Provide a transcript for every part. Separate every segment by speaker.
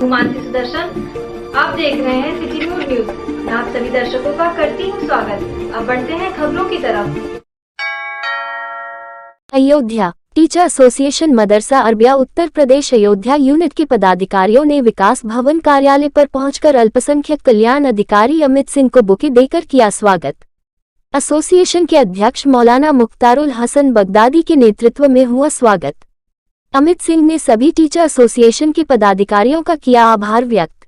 Speaker 1: हूँ मानसी सुदर्शन। आप देख रहे हैं सिटी न्यूज। मैं आप सभी दर्शकों का करती हूँ स्वागत। अब बढ़ते हैं खबरों की तरफ।
Speaker 2: अयोध्या टीचर एसोसिएशन मदरसा अरबिया उत्तर प्रदेश अयोध्या यूनिट के पदाधिकारियों ने विकास भवन कार्यालय पर पहुंचकर अल्पसंख्यक कल्याण अधिकारी अमित सिंह को बुके देकर किया स्वागत। एसोसिएशन के अध्यक्ष मौलाना मुख्तारुल हसन बगदादी के नेतृत्व में हुआ स्वागत। अमित सिंह ने सभी टीचर एसोसिएशन के पदाधिकारियों का किया आभार व्यक्त।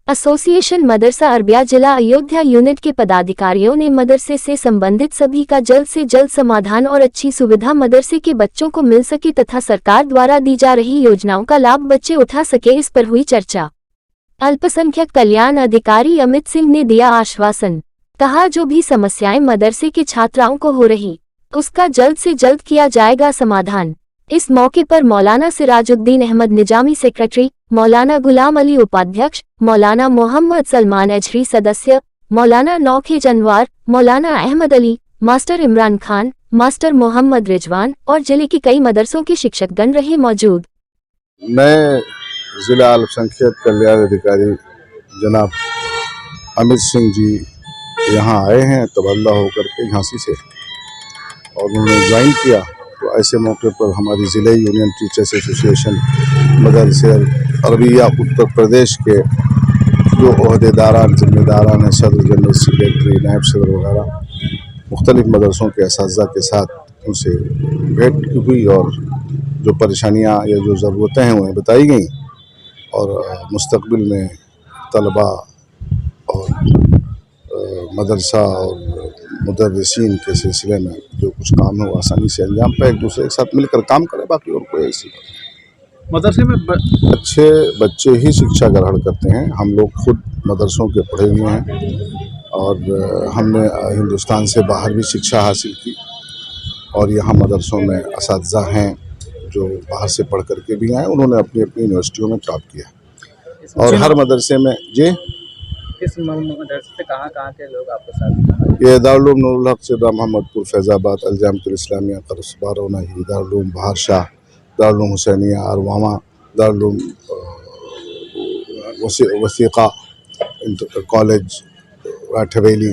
Speaker 2: एसोसिएशन मदरसा अरबिया जिला अयोध्या यूनिट के पदाधिकारियों ने मदरसे से संबंधित सभी का जल्द से जल्द समाधान और अच्छी सुविधा मदरसे के बच्चों को मिल सके तथा सरकार द्वारा दी जा रही योजनाओं का लाभ बच्चे उठा सके, इस पर हुई चर्चा। अल्पसंख्यक कल्याण अधिकारी अमित सिंह ने दिया आश्वासन। कहा, जो भी समस्याएं मदरसे के छात्राओं को हो रही उसका जल्द से जल्द किया जाएगा समाधान। इस मौके पर मौलाना सिराजुद्दीन अहमद निजामी सेक्रेटरी, मौलाना गुलाम अली उपाध्यक्ष, मौलाना मोहम्मद सलमान एजरी सदस्य, मौलाना नौखेज अनवार, मौलाना अहमद अली, मास्टर इमरान खान, मास्टर मोहम्मद रिजवान और जिले के कई मदरसों के शिक्षकगण रहे मौजूद।
Speaker 3: मैं जिला अल्पसंख्यक कल्याण अधिकारी जनाब अमित सिंह जी यहाँ आए हैं तबादला होकर के झांसी से, और उन्होंने ज्वाइन किया। तो ऐसे मौके पर हमारी जिला यूनियन टीचर्स एसोसिएशन मदरसे अरबिया उत्तर प्रदेश के जो ओहदेदारान जिम्मेदारान हैं, सदर, जनरल सेक्रेटरी, नायब सदर वगैरह मुख्तलिफ मदरसों के असातिज़ा के साथ उनसे भेंट हुई और जो परेशानियाँ या जो ज़रूरतें हैं उन्हें बताई गई, और मुस्तक़बिल में तलबा और मदरसा और मुदर्रिसीन के सिलसिले में जो कुछ काम है वो आसानी से अंजाम पाए, एक दूसरे के साथ मिलकर काम करें। बाकी और कोई ऐसी
Speaker 4: मदरसे में
Speaker 3: अच्छे बच्चे ही शिक्षा ग्रहण करते हैं। हम लोग खुद मदरसों के पढ़े हुए हैं और हमने हिंदुस्तान से बाहर भी शिक्षा हासिल की, और यहाँ मदरसों में असातिज़ा हैं जो बाहर से पढ़ करके भी आए, उन्होंने अपनी अपनी यूनिवर्सिटियों में टॉप किया। और हर मदरसे में
Speaker 4: किस मदरसे से कहाँ के लोग आपके साथ?
Speaker 3: ये दारुल उलूम नूरुल हक से मोहम्मदपुर फैज़ाबाद, अलजामतुल इस्लामिया क़स्बा रौनाही, दारुल उलूम बहारशाह, दारुल उलूम हुसैनिया अरवामा, दारुल उलूम वसीक़ा कॉलेज राठवेली,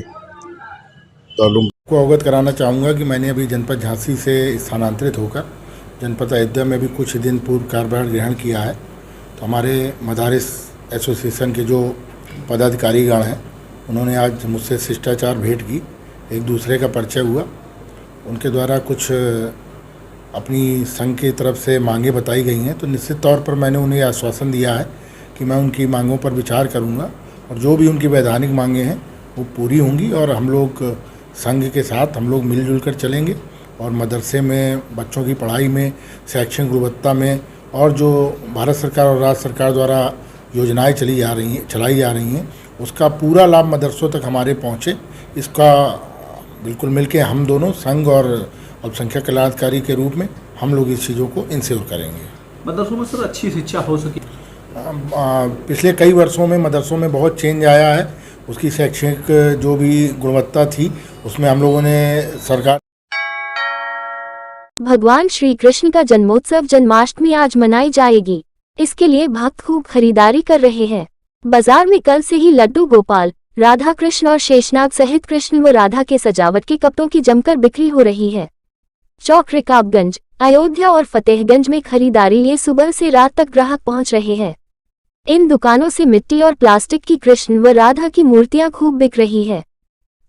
Speaker 3: दारुल उलूम
Speaker 5: को अवगत कराना चाहूँगा कि मैंने अभी जनपद झांसी से स्थानांतरित होकर जनपद अयोध्या में भी कुछ दिन पूर्व कार्यभार ग्रहण किया है। तो हमारे मदारिस एसोसिएशन के जो पदाधिकारीगण हैं उन्होंने आज मुझसे शिष्टाचार भेंट की, एक दूसरे का परिचय हुआ। उनके द्वारा कुछ अपनी संघ की तरफ से मांगें बताई गई हैं, तो निश्चित तौर पर मैंने उन्हें आश्वासन दिया है कि मैं उनकी मांगों पर विचार करूँगा और जो भी उनकी वैधानिक मांगें हैं वो पूरी होंगी, और हम लोग संघ के साथ हम लोग मिलजुल कर चलेंगे और मदरसे में बच्चों की पढ़ाई में, शैक्षणिक गुणवत्ता में, और जो भारत सरकार और राज्य सरकार द्वारा योजनाएं चलाई जा रही हैं उसका पूरा लाभ मदरसों तक हमारे पहुँचे, इसका बिल्कुल मिलके हम दोनों संघ और अल्पसंख्यक कल्याणाधिकारी के रूप में हम लोग इस चीज़ों को इंश्योर करेंगे।
Speaker 4: मदरसों में सर अच्छी शिक्षा हो सके।
Speaker 5: पिछले कई वर्षों में मदरसों में बहुत चेंज आया है, उसकी शैक्षणिक जो भी गुणवत्ता थी उसमें हम लोगों ने सरकार।
Speaker 2: भगवान श्री कृष्ण का जन्मोत्सव जन्माष्टमी आज मनाई जाएगी। इसके लिए भक्त खूब खरीदारी कर रहे हैं। बाजार में कल से ही लड्डू गोपाल, राधा कृष्ण और शेषनाग सहित कृष्ण व राधा के सजावट के कपड़ों की जमकर बिक्री हो रही है। चौक रिकाबगंज, अयोध्या और फतेहगंज में खरीदारी लिए सुबह से रात तक ग्राहक पहुंच रहे हैं। इन दुकानों से मिट्टी और प्लास्टिक की कृष्ण व राधा की मूर्तियां खूब बिक रही है।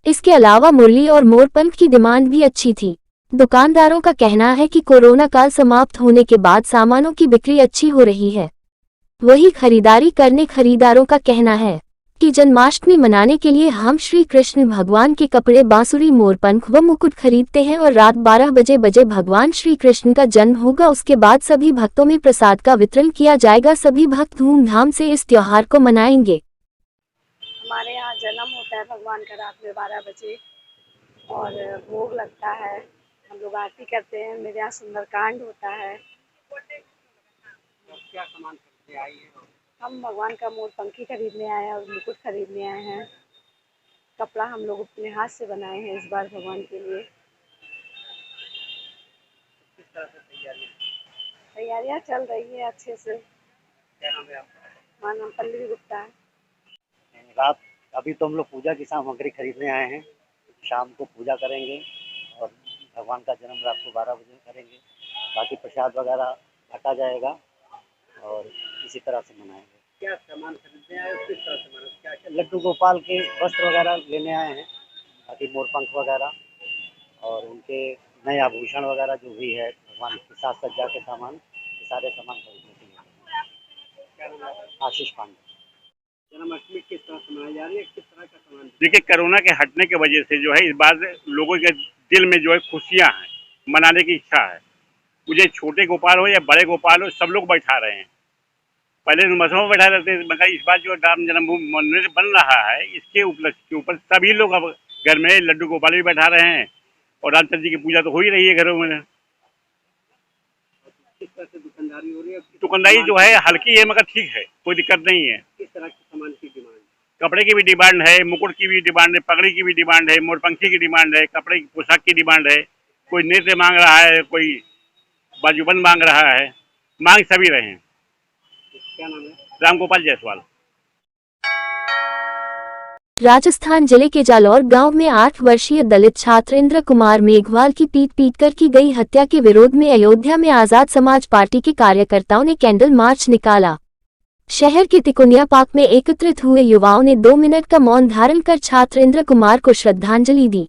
Speaker 2: इसके अलावा मुरली और मोरपंख की डिमांड भी अच्छी थी। दुकानदारों का कहना है कि कोरोना काल समाप्त होने के बाद सामानों की बिक्री अच्छी हो रही है। वही खरीदारी करने खरीदारों का कहना है कि जन्माष्टमी मनाने के लिए हम श्री कृष्ण भगवान के कपड़े, बांसुरी, मोरपंख व मुकुट खरीदते हैं और रात 12 बजे भगवान श्री कृष्ण का जन्म होगा। उसके बाद सभी भक्तों में प्रसाद का वितरण किया जाएगा। सभी भक्त धूमधाम से इस त्योहार को मनाएंगे।
Speaker 6: हमारे यहाँ जन्म होता है भगवान का रात में 12 बजे और भोग लगता है। हम लोग आरती करते हैं। मेरे यहाँ सुंदरकांड होता है।
Speaker 4: क्या सामान खरीदने आई है?
Speaker 6: हम भगवान का मोरपंखी खरीदने आए हैं और मुकुट खरीदने आए हैं। कपड़ा हम लोग अपने हाथ से बनाए हैं इस बार भगवान के लिए।
Speaker 4: किस तरह से तैयारियां
Speaker 6: तैयारियां चल रही है अच्छे से।
Speaker 4: क्या नाम है आपका?
Speaker 6: हमारा नाम पल्लवी गुप्ता है।
Speaker 7: रात अभी तो हम लोग पूजा की सामग्री खरीदने आए हैं। शाम को पूजा करेंगे और भगवान का जन्म रात को 12 बजे करेंगे। बाकी प्रसाद वगैरह बांटा जाएगा और इसी तरह से मनाएंगे।
Speaker 4: क्या सामान खरीदने आए हो, किस तरह से मतलब क्या क्या?
Speaker 7: लड्डू गोपाल के वस्त्र वगैरह लेने आए हैं, बाकी मोरपंख वगैरह और उनके नए आभूषण वगैरह जो भी है भगवान की साज सज्जा के सामान, ये सारे सामान खरीदने के लिए।
Speaker 4: क्या नाम है?
Speaker 7: आशीष पांडे।
Speaker 4: जन्माष्टमी किस तरह से मनाई जा रही है, किस तरह का सामान?
Speaker 8: देखिए, कोरोना के हटने की वजह से जो है इस बार लोगों के दिल में जो है खुशियां हैं, मनाने की इच्छा है। मुझे छोटे गोपाल हो या बड़े गोपाल हो, सब लोग बैठा रहे हैं। पहले मसों में बैठा रहते थे, मगर इस बार जो राम जन्मभूमि मंदिर बन रहा है, इसके उपलक्ष्य के ऊपर सभी लोग अब घर में लड्डू गोपाल भी बैठा रहे हैं और रामचंद्र जी की पूजा तो हो ही रही है घरों में।
Speaker 4: किस तरह से दुकानदारी हो रही है?
Speaker 8: दुकानदारी जो है हल्की है मगर ठीक है, कोई दिक्कत नहीं है।
Speaker 4: किस तरह के सामान की डिमांड?
Speaker 8: कपड़े की भी डिमांड है, मुकुट की भी डिमांड है, पगड़ी की भी डिमांड है, मोरपंखी की डिमांड है, कपड़े की पोशाक की डिमांड है। कोई नृत्य मांग रहा है, कोई बाजूबंद मांग रहा है, मांग सभी रहे हैं।
Speaker 4: क्या नाम है?
Speaker 8: रामगोपाल जायसवाल।
Speaker 2: राजस्थान जिले के जालौर गांव में 8 वर्षीय दलित छात्र इंद्र कुमार मेघवाल की पीट कर की गई हत्या के विरोध में अयोध्या में आजाद समाज पार्टी के कार्यकर्ताओं ने कैंडल मार्च निकाला। शहर के तिकोनिया पार्क में एकत्रित हुए युवाओं ने 2 मिनट का मौन धारण कर छात्र इंद्र कुमार को श्रद्धांजलि दी।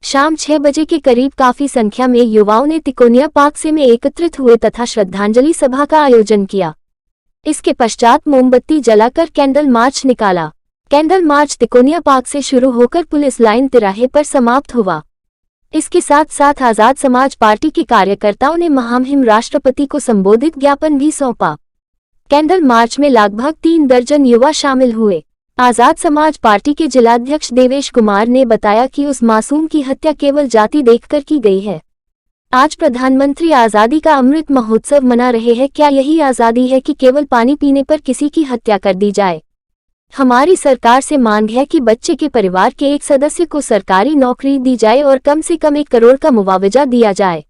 Speaker 2: शाम 6 बजे के करीब काफी संख्या में युवाओं ने तिकोनिया पार्क से में एकत्रित हुए तथा श्रद्धांजलि सभा का आयोजन किया। इसके पश्चात मोमबत्ती जलाकर कैंडल मार्च निकाला। कैंडल मार्च तिकोनिया पार्क से शुरू होकर पुलिस लाइन तिराहे पर समाप्त हुआ। इसके साथ साथ आजाद समाज पार्टी के कार्यकर्ताओं ने महामहिम राष्ट्रपति को संबोधित ज्ञापन भी सौंपा। कैंडल मार्च में लगभग 3 दर्जन युवा शामिल हुए। आजाद समाज पार्टी के जिलाध्यक्ष देवेश कुमार ने बताया कि उस मासूम की हत्या केवल जाति देखकर की गई है। आज प्रधानमंत्री आजादी का अमृत महोत्सव मना रहे हैं, क्या यही आजादी है कि केवल पानी पीने पर किसी की हत्या कर दी जाए? हमारी सरकार से मांग है कि बच्चे के परिवार के एक सदस्य को सरकारी नौकरी दी जाए और कम से कम 1 करोड़ का मुआवजा दिया जाए।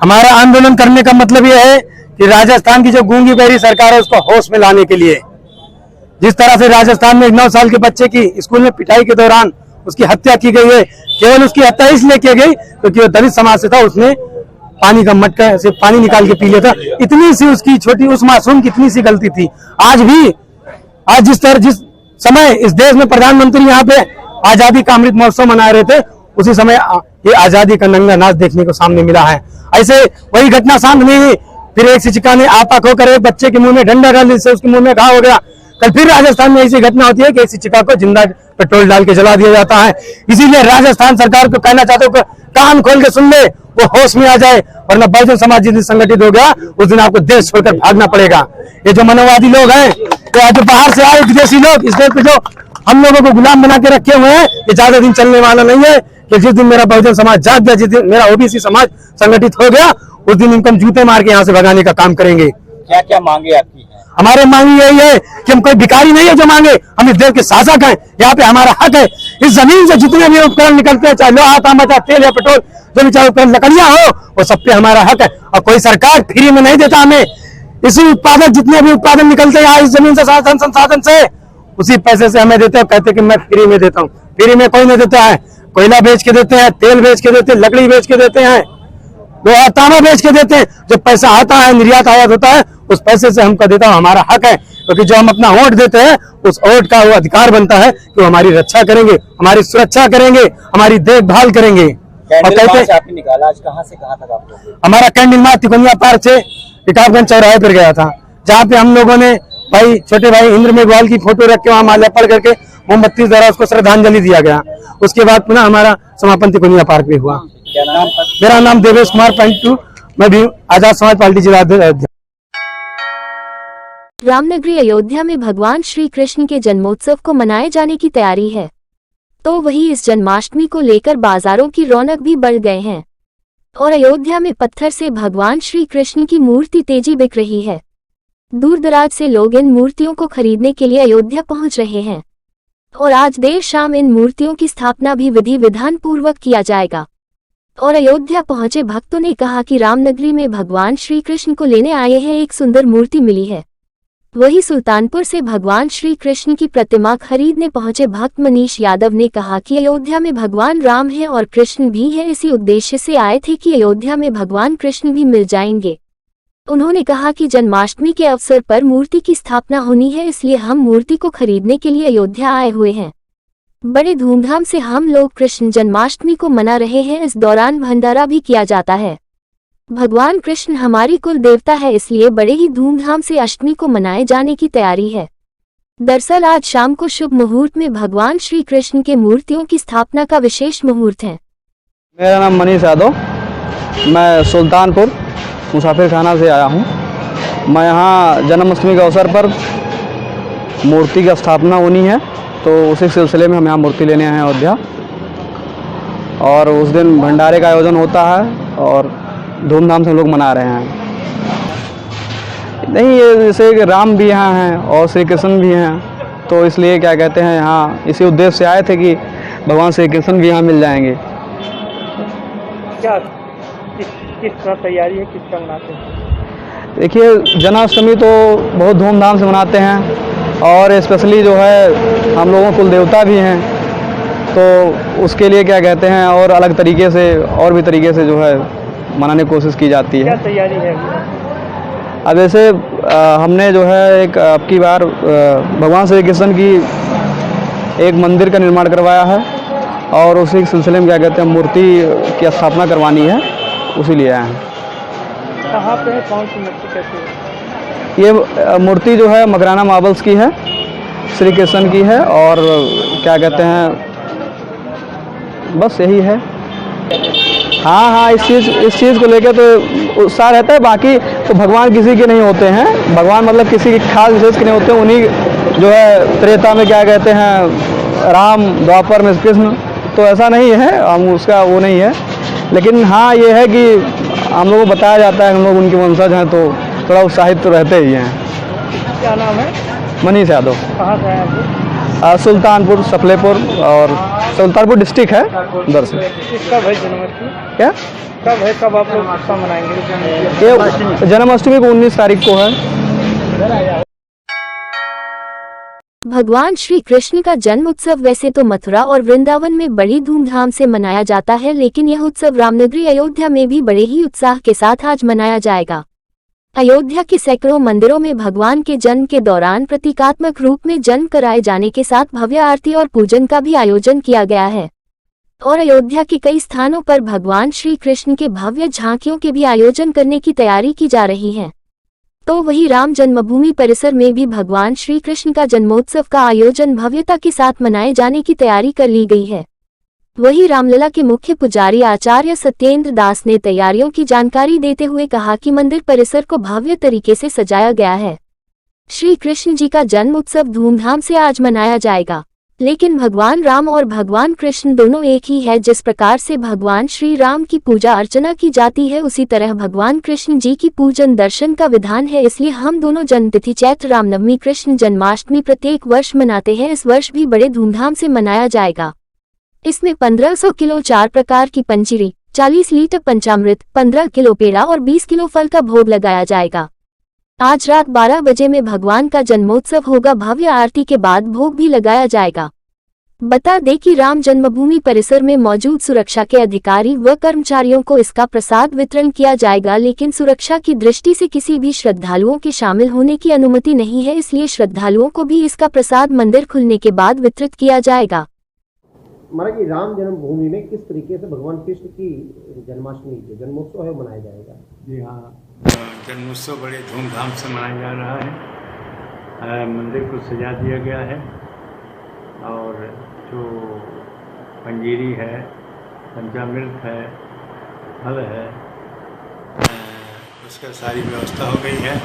Speaker 9: हमारा आंदोलन करने का मतलब यह है कि राजस्थान की जो गूंगी बहरी सरकार है उसको होश में लाने के लिए, जिस तरह से राजस्थान में एक 9 साल के बच्चे की स्कूल में पिटाई के दौरान उसकी हत्या की गई है, केवल उसकी हत्या इसलिए की गई क्योंकि वो दलित समाज से था, उसने पानी का मटका से पानी निकाल के पी लिया था। इतनी सी उसकी छोटी उस मासूम की इतनी सी गलती थी। आज जिस समय इस देश में प्रधानमंत्री यहाँ पे आजादी का अमृत महोत्सव मना रहे थे, उसी समय ये आजादी का नंगा नाच देखने को सामने मिला है। ऐसे वही घटना सामने हुई, फिर एक शिक्षिका ने आपा खोकर एक बच्चे के मुंह में डंडा डाल जिससे उसके मुंह में घाव हो गया। कल फिर राजस्थान में ऐसी घटना होती है कि एक शिक्षिका को जिंदा पेट्रोल डाल के जला दिया जाता है। इसीलिए राजस्थान सरकार को कहना चाहते हो, कान खोल के सुन ले, वो होश में आ जाए, वरना बहुजन समाज जिस दिन संगठित हो गया उस दिन आपको देश छोड़कर भागना पड़ेगा। ये जो मनोवादी लोग हैं, तो आज बाहर से आए विदेशी लोग इस देश पे जो हम लोगों को गुलाम बना के रखे हुए हैं, ये ज्यादा दिन चलने वाला नहीं है कि जिस दिन मेरा बहुजन समाज जाग गया, जिस दिन मेरा ओबीसी समाज संगठित हो गया, उस दिन इनको हम जूते मार के यहाँ से भगाने का काम करेंगे।
Speaker 4: क्या क्या मांगे आपकी हैं?
Speaker 9: हमारे मांगी यही है कि हम कोई भिखारी नहीं है जो मांगे, हम इस देश के शासक हैं। यहाँ पे हमारा हक है। इस जमीन से जितने भी उपकरण निकलते हैं, चाहे लोहा तांबा, चाहे तेल या पेट्रोल, जो भी चाहे उपकरण लकड़ियां हो, वो सब पे हमारा हक है। और कोई सरकार फ्री में नहीं देता हमें। इसी उत्पादक जितने भी उत्पादन निकलते हैं इस जमीन से, संसाधन से, उसी पैसे से हमें देते हैं। कहते कि मैं फ्री में देता हूँ, फ्री में कोई नहीं देता है। कोयला बेच के देते हैं, तेल बेच के देते हैं, लकड़ी बेच के देते हैं, लोहा तांबा बेच के देते हैं। जो पैसा आता है, निर्यात आयात होता है, उस पैसे से हमको देता हूँ, हमारा हक है। क्योंकि जो हम अपना वोट देते हैं, उस वोट का वो अधिकार बनता है कि वो हमारी रक्षा करेंगे, हमारी सुरक्षा करेंगे, हमारी देखभाल करेंगे। और कहते
Speaker 4: आपने निकाला, आज कहाँ से कहाँ तक आप लोग?
Speaker 9: हमारा कैंडल मार्च तिकोनिया पार्क से पिकाबगंज चौराहे पर गया था, जहाँ पे हम लोगों ने छोटे भाई इंद्र मेघवाल की फोटो रख के वहाँ माल्यार्पण करके मोमबत्ती द्वारा उसको श्रद्धांजलि दिया गया। उसके बाद पुनः हमारा समापन तिकोनिया पार्क में हुआ।
Speaker 4: क्या नाम?
Speaker 9: मेरा नाम देवेश कुमार पंटू, मैं भी आजाद समाज पार्टी जिलाध्यक्ष।
Speaker 2: रामनगरी अयोध्या में भगवान श्री कृष्ण के जन्मोत्सव को मनाए जाने की तैयारी है, तो वहीं इस जन्माष्टमी को लेकर बाजारों की रौनक भी बढ़ गए हैं और अयोध्या में पत्थर से भगवान श्री कृष्ण की मूर्ति तेजी बिक रही है। दूर दराज से लोग इन मूर्तियों को खरीदने के लिए अयोध्या पहुंच रहे हैं और आज देर शाम इन मूर्तियों की स्थापना भी विधि विधान पूर्वक किया जाएगा। और अयोध्या पहुंचे भक्तों ने कहा कि रामनगरी में भगवान श्री कृष्ण को लेने आए हैं, एक सुंदर मूर्ति मिली है। वही सुल्तानपुर से भगवान श्री कृष्ण की प्रतिमा खरीदने पहुंचे भक्त मनीष यादव ने कहा कि अयोध्या में भगवान राम है और कृष्ण भी है, इसी उद्देश्य से आए थे कि अयोध्या में भगवान कृष्ण भी मिल जाएंगे। उन्होंने कहा कि जन्माष्टमी के अवसर पर मूर्ति की स्थापना होनी है, इसलिए हम मूर्ति को खरीदने के लिए अयोध्या आए हुए हैं। बड़े धूमधाम से हम लोग कृष्ण जन्माष्टमी को मना रहे हैं। इस दौरान भंडारा भी किया जाता है। भगवान कृष्ण हमारी कुल देवता है, इसलिए बड़े ही धूमधाम से अष्टमी को मनाए जाने की तैयारी है। दरअसल आज शाम को शुभ मुहूर्त में भगवान श्री कृष्ण के मूर्तियों की स्थापना का विशेष मुहूर्त है।
Speaker 9: मेरा नाम मनीष यादव, मैं सुल्तानपुर मुसाफिर खाना से आया हूँ। मैं यहाँ जन्माष्टमी के अवसर पर मूर्ति की स्थापना होनी है, तो उसी सिलसिले में हम यहाँ मूर्ति लेने आए हैं अयोध्या। और उस दिन भंडारे का आयोजन होता है और धूमधाम से हम लोग मना रहे हैं। नहीं, ये जैसे कि राम भी यहाँ हैं और श्री कृष्ण भी हैं, तो इसलिए क्या कहते हैं यहाँ इसी उद्देश्य से आए थे कि भगवान श्री कृष्ण भी यहाँ मिल जाएंगे।
Speaker 4: क्या किस तरह तैयारी है, किस तरह मनाते हैं?
Speaker 9: देखिए, जन्माष्टमी तो बहुत धूमधाम से मनाते हैं और स्पेशली जो है हम लोगों कुल देवता भी हैं, तो उसके लिए क्या कहते हैं और अलग तरीके से और भी तरीके से जो है मनाने की कोशिश की जाती है।
Speaker 4: क्या तैयारी है?
Speaker 9: अब जैसे हमने जो है एक अब की बार भगवान श्री कृष्ण की एक मंदिर का निर्माण करवाया है और उसी सिलसिले में क्या कहते हैं मूर्ति की स्थापना करवानी है, उसी लिए आए हैं।
Speaker 4: कहाँ पे है, कौन सी मूर्ति, कैसे है?
Speaker 9: ये मूर्ति जो है मकराना मार्बल्स की है, श्री कृष्ण की है और क्या कहते हैं बस यही है। हाँ, इस चीज़ को लेकर तो उत्साह रहता है। बाकी तो भगवान किसी के नहीं होते हैं, भगवान मतलब किसी के खास विशेष के नहीं होते हैं। उन्हीं जो है त्रेता में क्या कहते हैं राम, द्वापर में कृष्ण, तो ऐसा नहीं है, हम उसका वो नहीं है। लेकिन हाँ, ये है कि हम लोगों को बताया जाता है हम लोग उनके वंशज हैं, तो थोड़ा उत्साहित तो रहते ही हैं।
Speaker 4: क्या नाम है?
Speaker 9: मनीष यादव।
Speaker 4: कहाँ से आए आप?
Speaker 9: सुल्तानपुर, सफलेपुर और सुल्तानपुर डिस्ट्रिक्ट है उधर से।
Speaker 4: कब है जन्माष्टमी?
Speaker 9: क्या
Speaker 4: कब है, कब आप लोग उत्सव मनाएंगे?
Speaker 9: ये जन्माष्टमी को 19 तारीख को है।
Speaker 2: भगवान श्री कृष्ण का जन्म उत्सव वैसे तो मथुरा और वृंदावन में बड़ी धूमधाम से मनाया जाता है, लेकिन यह उत्सव रामनगरी अयोध्या में भी बड़े ही उत्साह के साथ आज मनाया जाएगा। अयोध्या के सैकड़ों मंदिरों में भगवान के जन्म के दौरान प्रतीकात्मक रूप में जन्म कराए जाने के साथ भव्य आरती और पूजन का भी आयोजन किया गया है और अयोध्या के कई स्थानों पर भगवान श्री कृष्ण के भव्य झांकियों के भी आयोजन करने की तैयारी की जा रही है। तो वही राम जन्मभूमि परिसर में भी भगवान श्री कृष्ण का जन्मोत्सव का आयोजन भव्यता के साथ मनाए जाने की तैयारी कर ली गई है। वही रामलला के मुख्य पुजारी आचार्य सत्येंद्र दास ने तैयारियों की जानकारी देते हुए कहा कि मंदिर परिसर को भव्य तरीके से सजाया गया है। श्री कृष्ण जी का जन्म उत्सव धूमधाम से आज मनाया जाएगा, लेकिन भगवान राम और भगवान कृष्ण दोनों एक ही है। जिस प्रकार से भगवान श्री राम की पूजा अर्चना की जाती है, उसी तरह भगवान कृष्ण जी की पूजन दर्शन का विधान है। इसलिए हम दोनों जन्मतिथि चैत्र रामनवमी कृष्ण जन्माष्टमी प्रत्येक वर्ष मनाते हैं। इस वर्ष भी बड़े धूमधाम से मनाया जाएगा। इसमें 1500 किलो 4 प्रकार की पंजीरी, 40 लीटर पंचामृत, 15 किलो पेड़ा और 20 किलो फल का भोग लगाया जाएगा। आज रात 12 बजे में भगवान का जन्मोत्सव होगा। भव्य आरती के बाद भोग भी लगाया जाएगा। बता दें कि राम जन्मभूमि परिसर में मौजूद सुरक्षा के अधिकारी व कर्मचारियों को इसका प्रसाद वितरण किया जाएगा, लेकिन सुरक्षा की दृष्टि से किसी भी श्रद्धालुओं के शामिल होने की अनुमति नहीं है। इसलिए श्रद्धालुओं को भी इसका प्रसाद मंदिर खुलने के बाद वितरित किया जाएगा।
Speaker 10: महाराज जी, राम जन्मभूमि में किस तरीके से भगवान कृष्ण की जन्माष्टमी जो जन्मोत्सव है मनाया जाएगा?
Speaker 11: जी हाँ, जन्मोत्सव बड़े धूमधाम से मनाया जा रहा है। मंदिर को सजा दिया गया है और जो पंजीरी है, पंचामृत है, फल है, उसका सारी व्यवस्था हो गई है।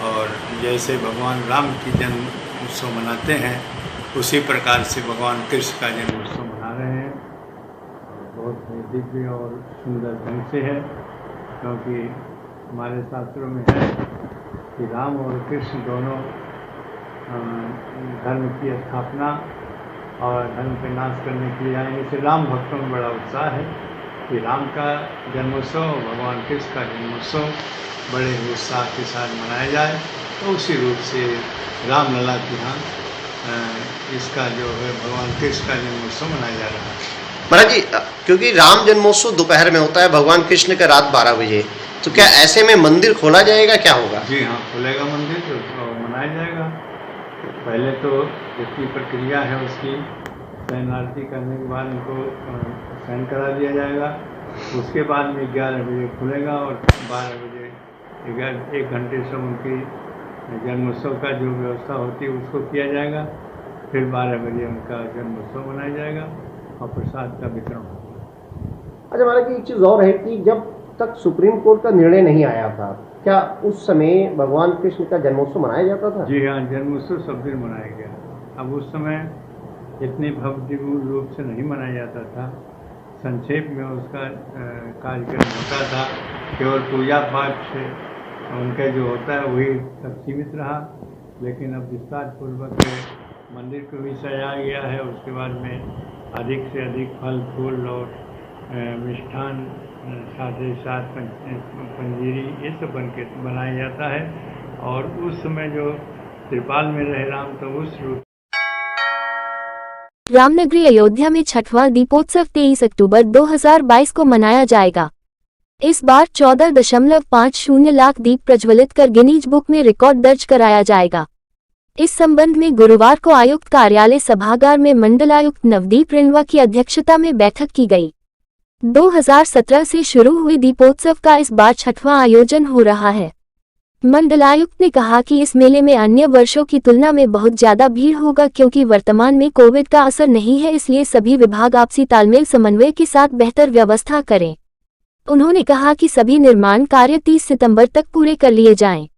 Speaker 11: और जैसे भगवान राम की जन्म उत्सव मनाते हैं, उसी प्रकार से भगवान कृष्ण का जन्म उत्सव मना रहे हैं। बहुत दिव्य और सुंदर ढंग से है, क्योंकि हमारे शास्त्रों में है कि राम और कृष्ण दोनों धर्म की स्थापना और धर्म के नाश करने के लिए आएंगे। इससे राम भक्तों में बड़ा उत्साह है कि राम का जन्मोत्सव, भगवान कृष्ण का जन्मोत्सव बड़े उत्साह के साथ मनाया जाए तो उसी रूप से रामलला के यहाँ इसका जो है भगवान कृष्ण का जन्मोत्सव मनाया जा रहा है।
Speaker 10: महाराज जी, क्योंकि राम जन्मोत्सव दोपहर में होता है, भगवान कृष्ण का रात 12 बजे, तो क्या ऐसे में मंदिर खोला जाएगा, क्या होगा?
Speaker 11: जी हाँ, खुलेगा मंदिर तो मनाया जाएगा। पहले तो जितनी प्रक्रिया है उसकी शयनार्थी करने के बाद उनको शयन करा दिया जाएगा। उसके बाद में 11 बजे खुलेगा और 12 बजे 1 घंटे से उनकी जन्मोत्सव का जो व्यवस्था होती है उसको किया जाएगा। फिर 12 बजे उनका जन्मोत्सव मनाया जाएगा और प्रसाद का वितरण होगा।
Speaker 10: अच्छा महाराज जी, एक चीज़ और है कि जब तक सुप्रीम कोर्ट का निर्णय नहीं आया था, क्या उस समय भगवान कृष्ण का जन्मोत्सव मनाया जाता था?
Speaker 11: जी हाँ, जन्मोत्सव सब दिन मनाया गया। अब उस समय इतने भव्य रूप से नहीं मनाया जाता था, संक्षेप में उसका कार्यक्रम होता था। केवल पूजा पाठ से उनका जो होता है वही तक सीमित रहा, लेकिन अब विस्तार पूर्वक मंदिर को भी सजाया गया है। उसके बाद में अधिक से अधिक फल फूल और मिष्ठान, साथ ही साथ पंजीरी, ये सब बनाया जाता है। और उस समय जो त्रिपाल में रहे राम, तो उस रूप
Speaker 2: रामनगरी अयोध्या में छठवां दीपोत्सव 23 अक्टूबर 2022 को मनाया जाएगा। इस बार 14.50 लाख दीप प्रज्वलित कर गिनीज बुक में रिकॉर्ड दर्ज कराया जाएगा। इस संबंध में गुरुवार को आयुक्त कार्यालय सभागार में मंडलायुक्त नवदीप रिणवा की अध्यक्षता में बैठक की गई। 2017 से शुरू हुए दीपोत्सव का इस बार छठवां आयोजन हो रहा है। मंडलायुक्त ने कहा कि इस मेले में अन्य वर्षों की तुलना में बहुत ज्यादा भीड़ होगा, क्योंकि वर्तमान में कोविड का असर नहीं है, इसलिए सभी विभाग आपसी तालमेल समन्वय के साथ बेहतर व्यवस्था करें। उन्होंने कहा कि सभी निर्माण कार्य 30 सितंबर तक पूरे कर लिए जाएं।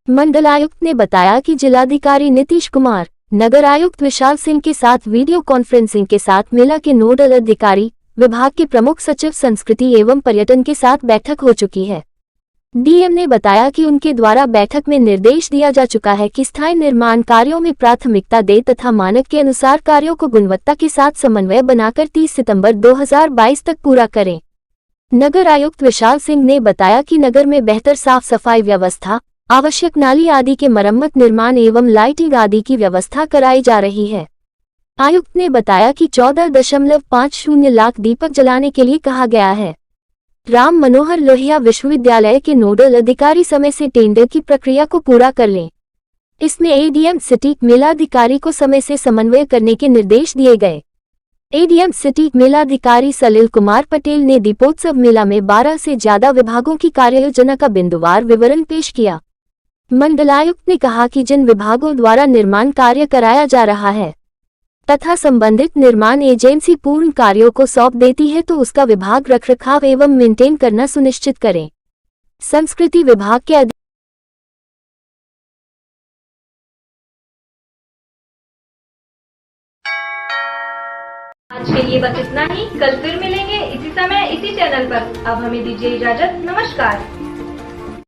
Speaker 2: मंडलायुक्त ने बताया कि जिलाधिकारी नीतीश कुमार, नगर आयुक्त विशाल सिंह के साथ वीडियो कॉन्फ्रेंसिंग के साथ मेला के नोडल अधिकारी, विभाग के प्रमुख सचिव संस्कृति एवं पर्यटन के साथ बैठक हो चुकी है। डीएम ने बताया कि उनके द्वारा बैठक में निर्देश दिया जा चुका है कि स्थायी निर्माण कार्यों में प्राथमिकता दे तथा मानक के अनुसार कार्यों को गुणवत्ता के साथ समन्वय बनाकर 30 सितंबर 2022 तक पूरा करें। नगर आयुक्त विशाल सिंह ने बताया कि नगर में बेहतर साफ सफाई व्यवस्था, आवश्यक नाली आदि के मरम्मत, निर्माण एवं लाइटिंग आदि की व्यवस्था कराई जा रही है। आयुक्त ने बताया कि 14.50 लाख दीपक जलाने के लिए कहा गया है। राम मनोहर लोहिया विश्वविद्यालय के नोडल अधिकारी समय से टेंडर की प्रक्रिया को पूरा कर लें। इसमें एडीएम सिटी मेलाधिकारी को समय से समन्वय करने के निर्देश दिए गए। एडीएम सिटी मेलाधिकारी सलिल कुमार पटेल ने दीपोत्सव मेला में 12 से ज्यादा विभागों की कार्ययोजना का बिंदुवार विवरण पेश किया। मंडलायुक्त ने कहा कि जिन विभागों द्वारा निर्माण कार्य कराया जा रहा है तथा संबंधित निर्माण एजेंसी पूर्ण कार्यों को सौंप देती है, तो उसका विभाग रखरखाव एवं मेंटेन करना सुनिश्चित करें। संस्कृति विभाग के
Speaker 1: आज के लिए बस इतना ही। कल फिर मिलेंगे इसी समय इसी चैनल पर। अब हमें दीजिए इजाजत। नमस्कार।